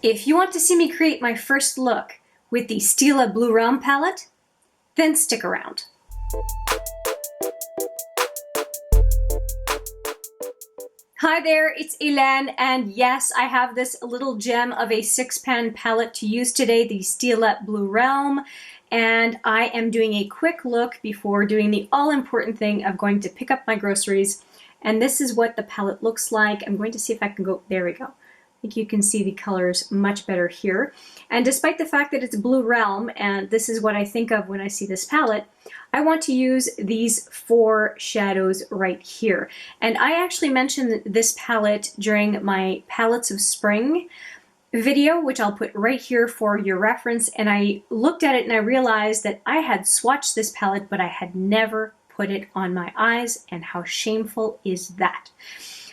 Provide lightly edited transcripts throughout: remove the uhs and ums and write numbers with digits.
If you want to see me create my first look with the Stila Blue Realm palette, then stick around. Hi there, it's Hélène, and yes, I have this little gem of a 6-pan palette to use today, the Stila Blue Realm, and I am doing a quick look before doing the all-important thing of going to pick up my groceries, and this is what the palette looks like. I'm going to see if I can go, there we go. I think you can see the colors much better here. And despite the fact that it's Blue Realm, and this is what I think of when I see this palette, I want to use these 4 shadows right here. And I actually mentioned this palette during my Palettes of Spring video, which I'll put right here for your reference. And I looked at it and I realized that I had swatched this palette, but I had never put it on my eyes, and how shameful is that?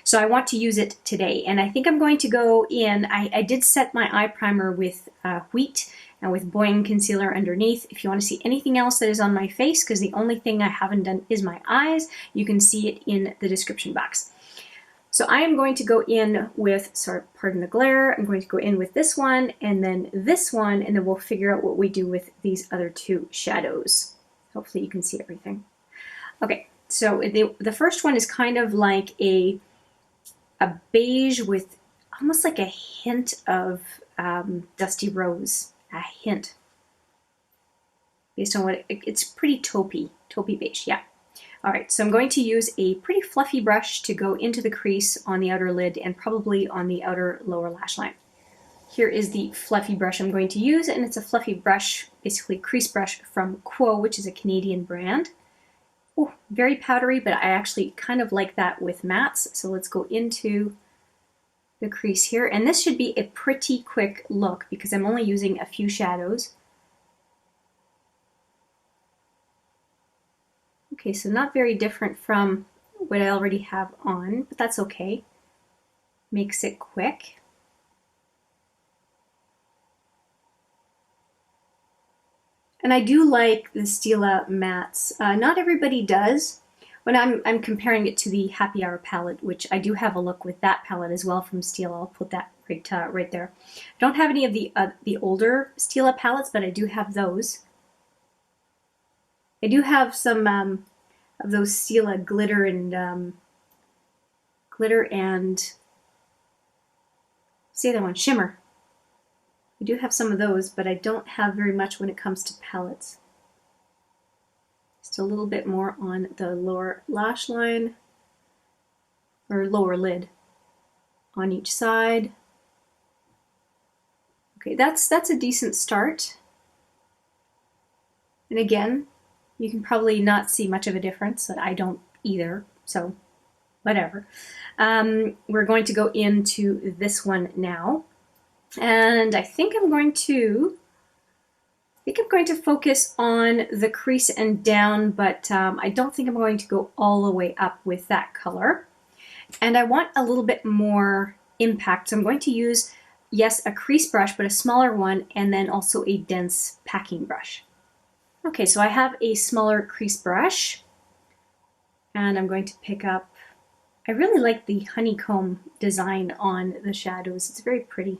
So I want to use it today, and I think I'm going to go in, I did set my eye primer with Wheat and with Boing Concealer underneath. If you want to see anything else that is on my face, because the only thing I haven't done is my eyes, you can see it in the description box. So I am going to go in with, sorry, pardon the glare, I'm going to go in with this one, and then this one, and then we'll figure out what we do with these other 2 shadows. Hopefully you can see everything. Okay, so the first one is kind of like a beige with almost like a hint of dusty rose, a hint. Based on what, it's pretty taupey beige, yeah. All right, so I'm going to use a pretty fluffy brush to go into the crease on the outer lid and probably on the outer lower lash line. Here is the fluffy brush I'm going to use, and it's a fluffy brush, basically crease brush from XOXO, which is a Canadian brand. Oh, very powdery, but I actually kind of like that with mattes. So let's go into the crease here. And this should be a pretty quick look because I'm only using a few shadows. Okay, so not very different from what I already have on, but that's okay. Makes it quick. And I do like the Stila mattes. Not everybody does. When I'm comparing it to the Happy Hour palette, which I do have a look with that palette as well from Stila. I'll put that right there. I don't have any of the older Stila palettes, but I do have those. I do have some of those Stila glitter and say that one, shimmer. I do have some of those, but I don't have very much when it comes to palettes. Just a little bit more on the lower lash line, or lower lid on each side. Okay, that's a decent start. And again, you can probably not see much of a difference, but I don't either, so whatever. We're going to go into this one now. And I think I'm going to focus on the crease and down, but I don't think I'm going to go all the way up with that color. And I want a little bit more impact, so I'm going to use, yes, a crease brush, but a smaller one, and then also a dense packing brush. Okay, so I have a smaller crease brush, and I'm going to pick up, I really like the honeycomb design on the shadows. It's very pretty.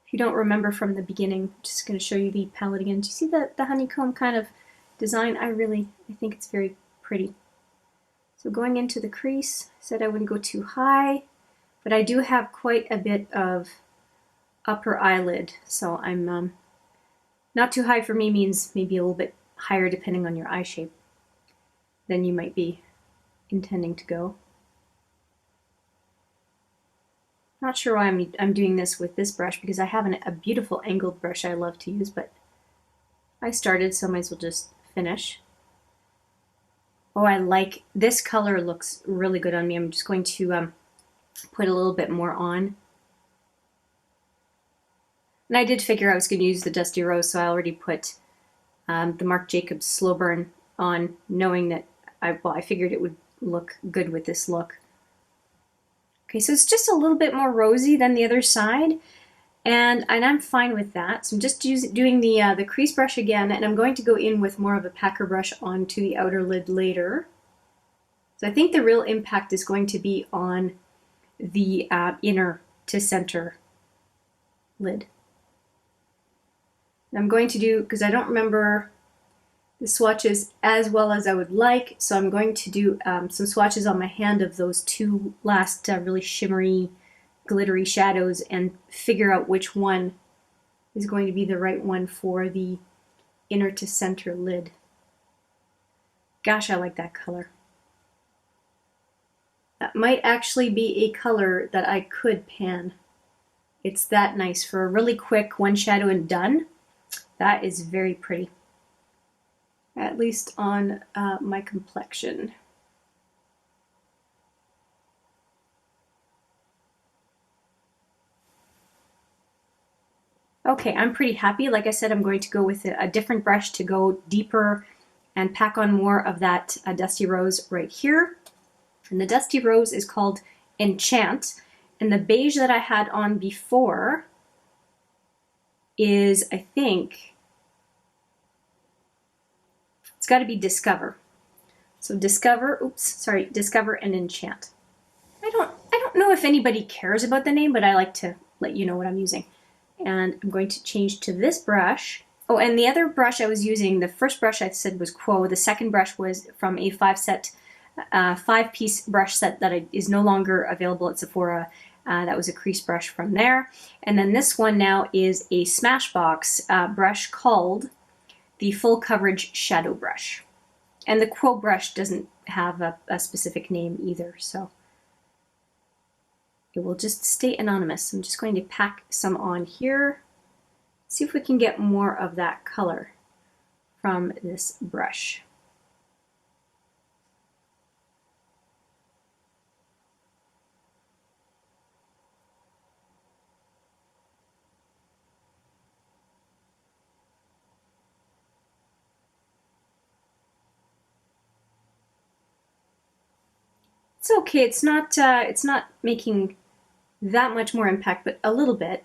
If you don't remember from the beginning, I'm just going to show you the palette again. Do you see the honeycomb kind of design? I think it's very pretty. So going into the crease, I said I wouldn't go too high, but I do have quite a bit of upper eyelid, so I'm not too high for me means maybe a little bit higher depending on your eye shape than you might be intending to go. Not sure why I'm doing this with this brush, because I have a beautiful angled brush I love to use, but I started, so I might as well just finish. Oh, I like this color, looks really good on me. I'm just going to put a little bit more on. And I did figure I was going to use the Dusty Rose, so I already put the Marc Jacobs Slow Burn on, knowing that I figured it would look good with this look. Okay, so it's just a little bit more rosy than the other side, and I'm fine with that. So I'm just doing the crease brush again, and I'm going to go in with more of a packer brush onto the outer lid later. So I think the real impact is going to be on the inner to center lid. I'm going to do, because I don't remember the swatches as well as I would like, so I'm going to do some swatches on my hand of those two last really shimmery, glittery shadows and figure out which one is going to be the right one for the inner to center lid. Gosh, I like that color. That might actually be a color that I could pan. It's that nice for a really quick one shadow and done. That is very pretty, at least on my complexion. Okay, I'm pretty happy. Like I said, I'm going to go with a different brush to go deeper and pack on more of that Dusty Rose right here. And the Dusty Rose is called Enchant. And the beige that I had on before is, I think, it's got to be Discover. So Discover and Enchant. I don't know if anybody cares about the name, but I like to let you know what I'm using. And I'm going to change to this brush. Oh, and the other brush I was using, the first brush I said was Quo. The second brush was from a five-piece brush set that is no longer available at Sephora. That was a crease brush from there. And then this one now is a Smashbox brush called the Full Coverage Shadow Brush. And the Quo brush doesn't have a specific name either, so it will just stay anonymous. I'm just going to pack some on here. See if we can get more of that color from this brush. It's okay. It's not making that much more impact, but a little bit.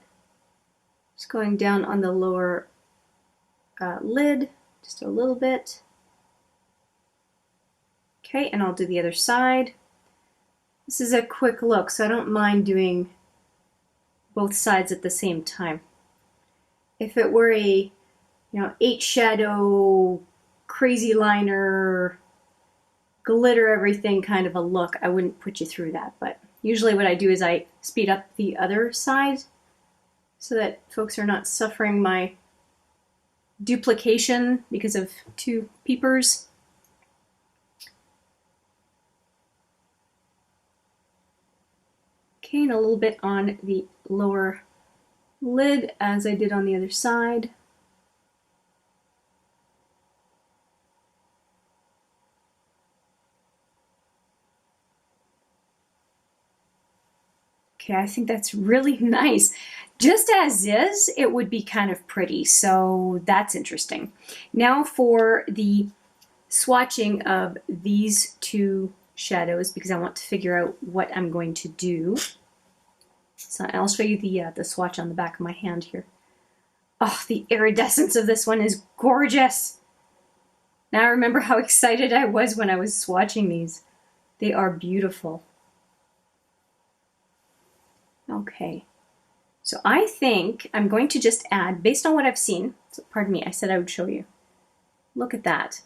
Just going down on the lower lid, just a little bit. Okay, and I'll do the other side. This is a quick look, so I don't mind doing both sides at the same time. If it were a 8 shadow, crazy liner, glitter everything kind of a look, I wouldn't put you through that. But usually what I do is I speed up the other side so that folks are not suffering my duplication because of 2 peepers. Okay, and a little bit on the lower lid as I did on the other side. Okay, I think that's really nice. Just as is, it would be kind of pretty, so that's interesting. Now for the swatching of these 2 shadows, because I want to figure out what I'm going to do. So I'll show you the swatch on the back of my hand here. Oh, the iridescence of this one is gorgeous. Now I remember how excited I was when I was swatching these. They are beautiful. Okay, so I think I'm going to just add, based on what I've seen, so pardon me, I said I would show you. Look at that.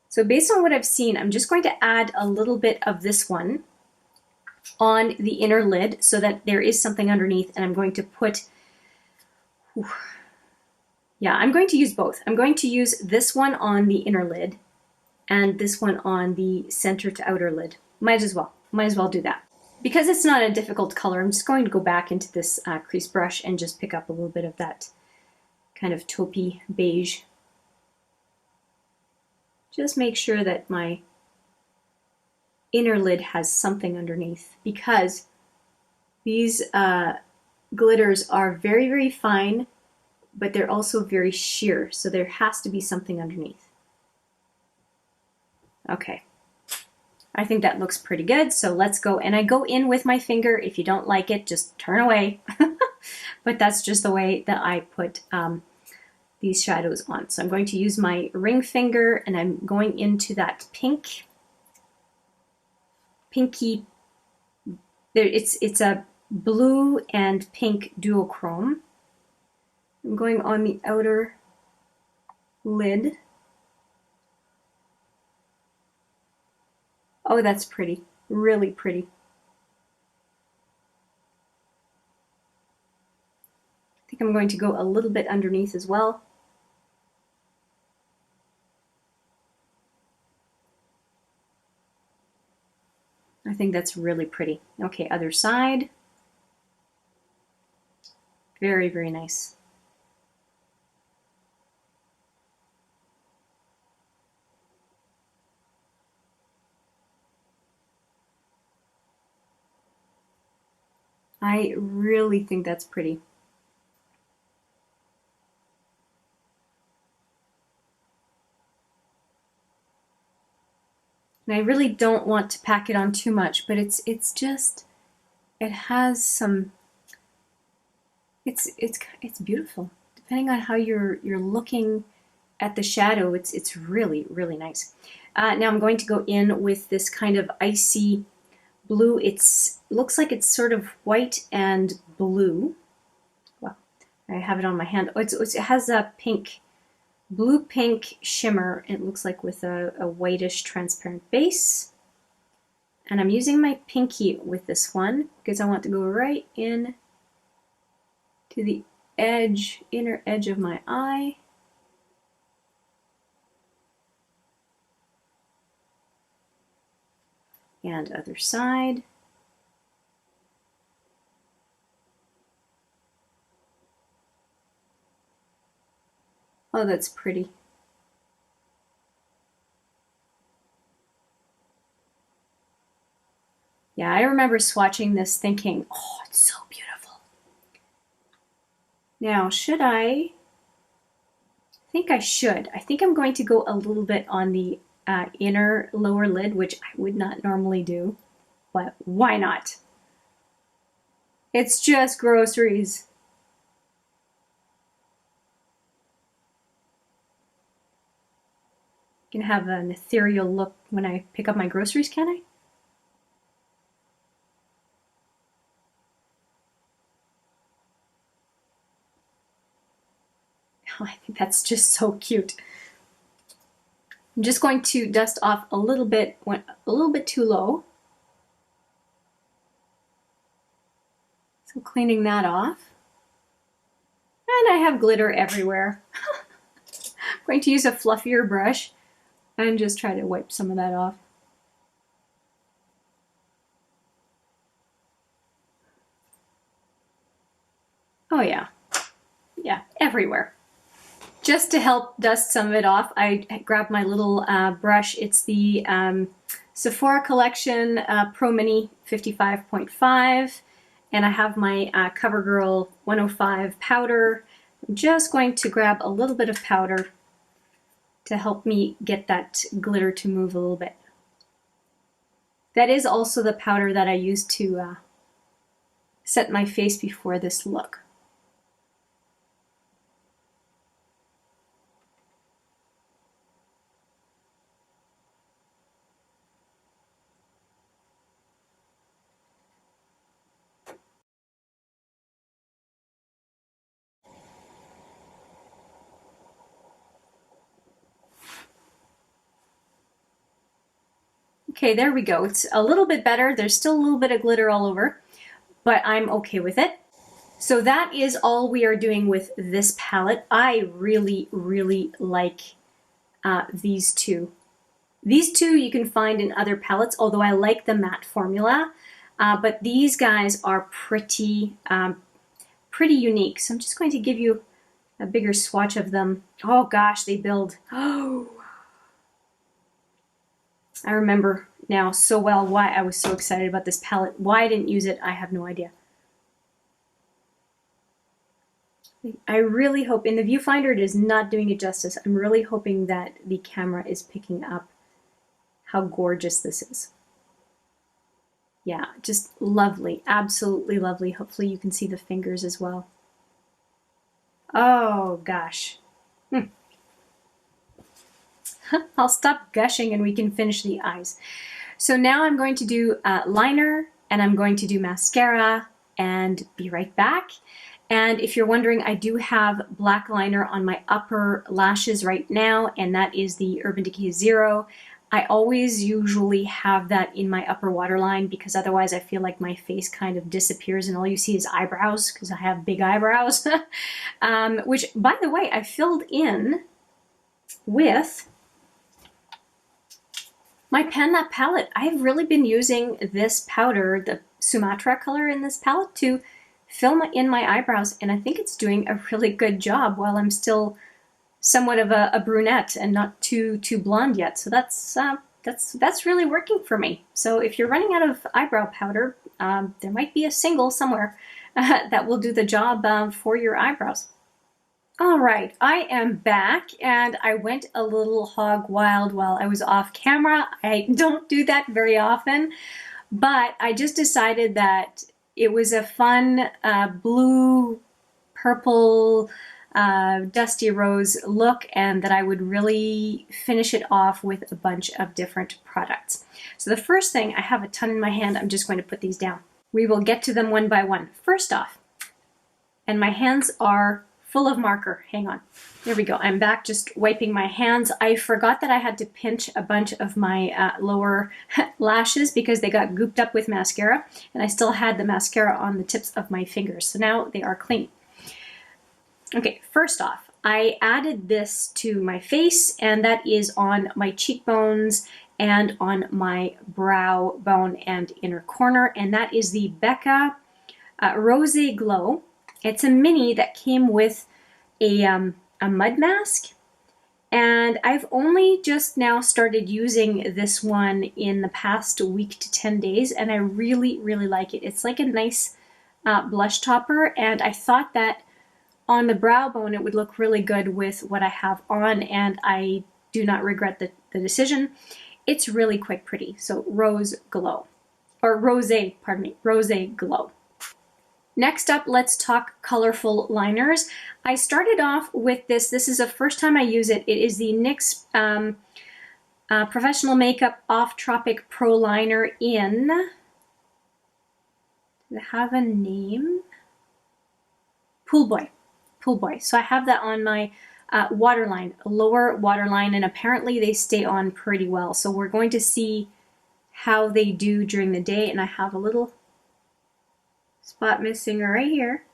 So based on what I've seen, I'm just going to add a little bit of this one on the inner lid so that there is something underneath, and I'm going to put, I'm going to use both. I'm going to use this one on the inner lid and this one on the center to outer lid. Might as well do that. Because it's not a difficult color, I'm just going to go back into this crease brush and just pick up a little bit of that kind of taupey beige. Just make sure that my inner lid has something underneath, because these glitters are very, very fine, but they're also very sheer, so there has to be something underneath. Okay. I think that looks pretty good, so let's go. And I go in with my finger. If you don't like it, just turn away. But that's just the way that I put these shadows on. So I'm going to use my ring finger, and I'm going into that pinky There, it's a blue and pink duochrome. I'm going on the outer lid. Oh, that's pretty. Really pretty. I think I'm going to go a little bit underneath as well. I think that's really pretty. Okay, other side. Very, very nice. I really think that's pretty. And I really don't want to pack it on too much, but it's just, it has some, it's beautiful. Depending on how you're looking at the shadow, it's really, really nice. Now I'm going to go in with this kind of icy blue. Looks like it's sort of white and blue. Well, I have it on my hand. Oh, it has a pink, blue pink shimmer. It looks like with a whitish transparent base. And I'm using my pinky with this one because I want to go right in to the edge, inner edge of my eye. And other side. Oh, that's pretty. Yeah, I remember swatching this thinking, oh, it's so beautiful. Now, should I think I should. I think I'm going to go a little bit on the inner lower lid, which I would not normally do, but why not? It's just groceries. I can have an ethereal look when I pick up my groceries, can I? Oh, I think that's just so cute. I'm just going to dust off a little bit, went a little bit too low. So cleaning that off. And I have glitter everywhere. I'm going to use a fluffier brush and just try to wipe some of that off. Oh yeah, yeah, everywhere. Just to help dust some of it off, I grabbed my little brush. It's the Sephora Collection Pro Mini 55.5, and I have my CoverGirl 105 powder. I'm just going to grab a little bit of powder to help me get that glitter to move a little bit. That is also the powder that I used to set my face before this look. Okay, there we go. It's a little bit better. There's still a little bit of glitter all over, but I'm okay with it. So that is all we are doing with this palette. I really, really like these two. These two you can find in other palettes, although I like the matte formula, but these guys are pretty, pretty unique. So I'm just going to give you a bigger swatch of them. Oh gosh, they build. Oh, I remember now so well why I was so excited about this palette. Why I didn't use it, I have no idea. I really hope, in the viewfinder it is not doing it justice. I'm really hoping that the camera is picking up how gorgeous this is. Yeah, just lovely, absolutely lovely. Hopefully you can see the fingers as well. Oh gosh. I'll stop gushing and we can finish the eyes. So now I'm going to do liner and I'm going to do mascara and be right back. And if you're wondering, I do have black liner on my upper lashes right now, and that is the Urban Decay Zero. I always usually have that in my upper waterline because otherwise I feel like my face kind of disappears and all you see is eyebrows because I have big eyebrows. Which, by the way, I filled in with my Pan That palette. I've really been using this powder, the Sumatra color in this palette, to fill in my eyebrows, and I think it's doing a really good job while I'm still somewhat of a brunette and not too blonde yet. So that's really working for me. So if you're running out of eyebrow powder, there might be a single somewhere that will do the job for your eyebrows. All right, I am back, and I went a little hog wild while I was off camera. I don't do that very often, but I just decided that it was a fun blue, purple, dusty rose look, and that I would really finish it off with a bunch of different products. So the first thing, I have a ton in my hand. I'm just going to put these down. We will get to them one by one. First off, and my hands are full of marker. Hang on. There we go. I'm back just wiping my hands. I forgot that I had to pinch a bunch of my lower lashes because they got gooped up with mascara, and I still had the mascara on the tips of my fingers. So now they are clean. Okay, first off, I added this to my face, and that is on my cheekbones and on my brow bone and inner corner, and that is the Becca Rosé Glow. It's a mini that came with a mud mask, and I've only just now started using this one in the past week to 10 days, and I really, really like it. It's like a nice blush topper, and I thought that on the brow bone it would look really good with what I have on, and I do not regret the decision. It's really quite pretty. So Rose Glow, or Rosé, pardon me, Rosé Glow. Next up, let's talk colorful liners. I started off with this. This is the first time I use it. It is the NYX Professional Makeup Off Tropic Pro Liner in, does it have a name? Pool Boy. Pool Boy. So I have that on my waterline, lower waterline, and apparently they stay on pretty well. So we're going to see how they do during the day, and I have a little spot missing right here.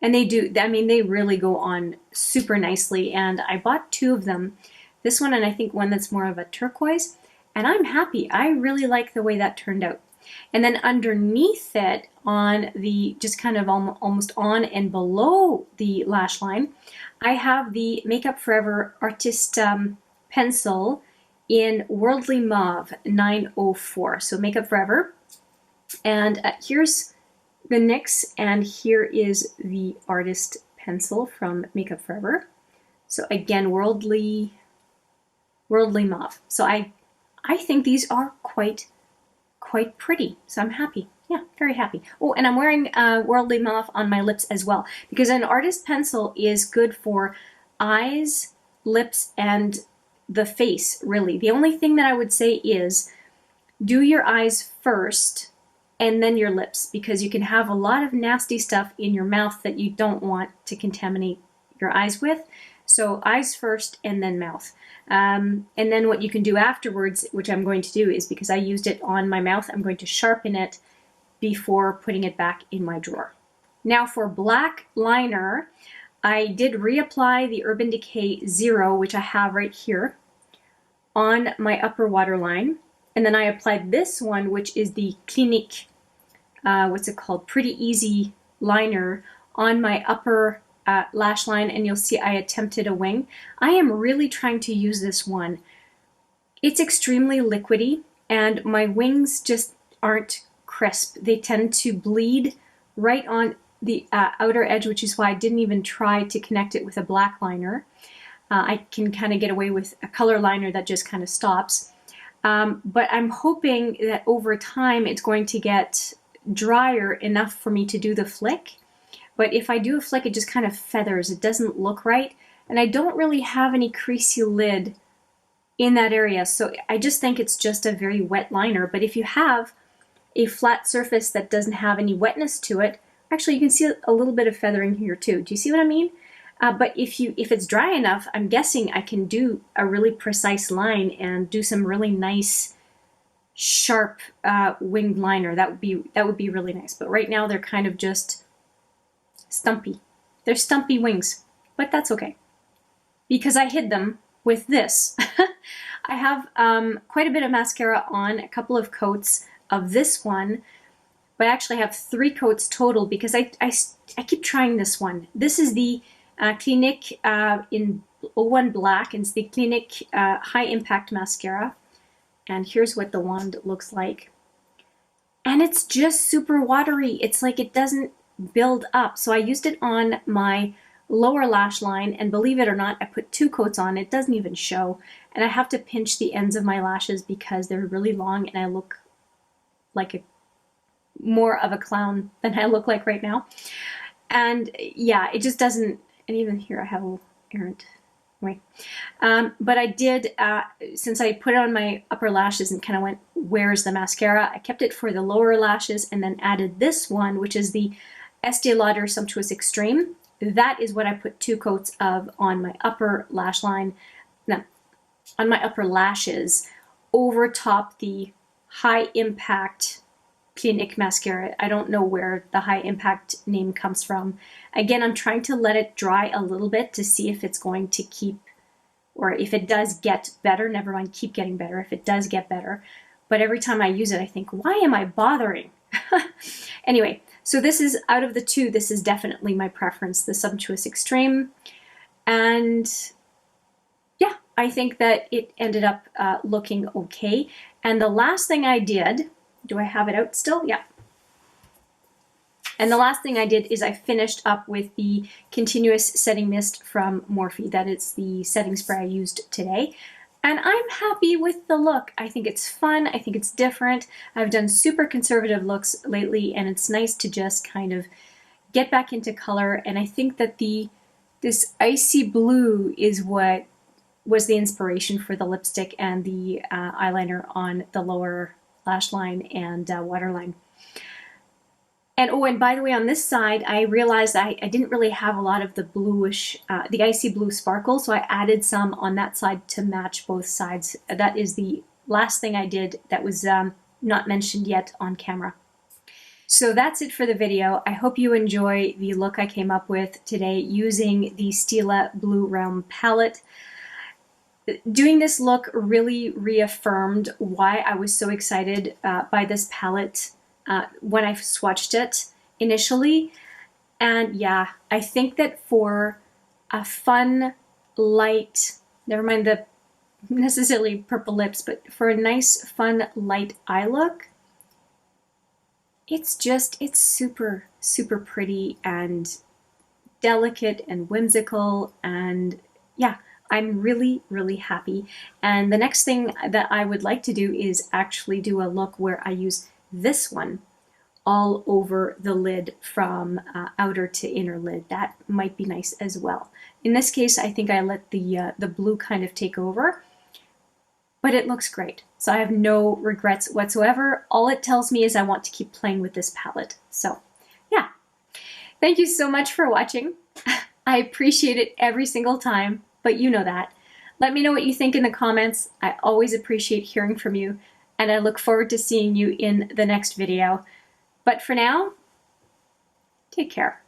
And they do, I mean, they really go on super nicely, and I bought two of them. This one, and I think one that's more of a turquoise, and I'm happy. I really like the way that turned out. And then underneath it, on the, just kind of almost on and below the lash line, I have the Makeup Forever Artist Pencil in Worldly Mauve 904. So Makeup Forever. And here's the NYX, and here is the Artist Pencil from Makeup Forever. So again, Worldly Mauve. So I think these are quite pretty. So I'm happy. Yeah, very happy. Oh, and I'm wearing Worldly Mauve on my lips as well, because an Artist Pencil is good for eyes, lips, and the face, really. The only thing that I would say is do your eyes first and then your lips, because you can have a lot of nasty stuff in your mouth that you don't want to contaminate your eyes with. So eyes first and then mouth. And then what you can do afterwards, which I'm going to do, is because I used it on my mouth, I'm going to sharpen it before putting it back in my drawer. Now for black liner, I did reapply the Urban Decay Zero, which I have right here, on my upper waterline. And then I applied this one, which is the Clinique, what's it called? Pretty Easy liner on my upper lash line, and you'll see I attempted a wing. I am really trying to use this one. It's extremely liquidy, and my wings just aren't crisp. They tend to bleed right on the outer edge, which is why I didn't even try to connect it with a black liner. I can kind of get away with a color liner that just kind of stops. But I'm hoping that over time it's going to get drier enough for me to do the flick. But if I do a flick, it just kind of feathers. It doesn't look right. And I don't really have any creasy lid in that area. So I just think it's just a very wet liner. But if you have a flat surface that doesn't have any wetness to it, actually you can see a little bit of feathering here too. Do you see what I mean? But if it's dry enough, I'm guessing I can do a really precise line and do some really nice sharp winged liner. That would be really nice. But right now they're kind of just stumpy. They're stumpy wings, but that's okay because I hid them with this. I have quite a bit of mascara on, a couple of coats of this one, but I actually have 3 coats total because I keep trying this one. This is the Clinique in 01 Black, and it's the Clinique High Impact Mascara. And here's what the wand looks like. And it's just super watery. It's like it doesn't build up. So I used it on my lower lash line, and believe it or not, I put 2 coats on. It doesn't even show. And I have to pinch the ends of my lashes because they're really long and I look like more of a clown than I look like right now. And yeah, it just doesn't. And even here I have a little errant way. But I did, since I put it on my upper lashes and kind of went, where's the mascara? I kept it for the lower lashes and then added this one, which is the Estee Lauder Sumptuous Extreme. That is what I put 2 coats of on my upper lash line, no, on my upper lashes, over top the High Impact Clinique mascara. I don't know where the High Impact name comes from. Again, I'm trying to let it dry a little bit to see if it's going to keep, or if it does get better. Never mind, keep getting better, if it does get better. But every time I use it, I think, why am I bothering? Anyway, so this is, out of the 2, this is definitely my preference, the Sumptuous Extreme. And yeah, I think that it ended up looking okay. And the last thing I did, do I have it out still? Yeah. And the last thing I did is I finished up with the Continuous Setting Mist from Morphe. That is the setting spray I used today. And I'm happy with the look. I think it's fun. I think it's different. I've done super conservative looks lately, and it's nice to just kind of get back into color. And I think that this icy blue is what was the inspiration for the lipstick and the eyeliner on the lower lash line and waterline. And oh, and by the way, on this side, I realized I didn't really have a lot of the bluish, the icy blue sparkle, so I added some on that side to match both sides. That is the last thing I did that was not mentioned yet on camera. So that's it for the video. I hope you enjoy the look I came up with today using the Stila Blue Realm palette. Doing this look really reaffirmed why I was so excited by this palette when I swatched it initially. And yeah, I think that for a fun, light, never mind the necessarily purple lips, but for a nice, fun, light eye look, it's super, super pretty and delicate and whimsical, and yeah, I'm really, really happy. And the next thing that I would like to do is actually do a look where I use this one all over the lid from outer to inner lid. That might be nice as well. In this case, I think I let the blue kind of take over, but it looks great. So I have no regrets whatsoever. All it tells me is I want to keep playing with this palette. So yeah, thank you so much for watching. I appreciate it every single time, but you know that. Let me know what you think in the comments. I always appreciate hearing from you, and I look forward to seeing you in the next video. But for now, take care.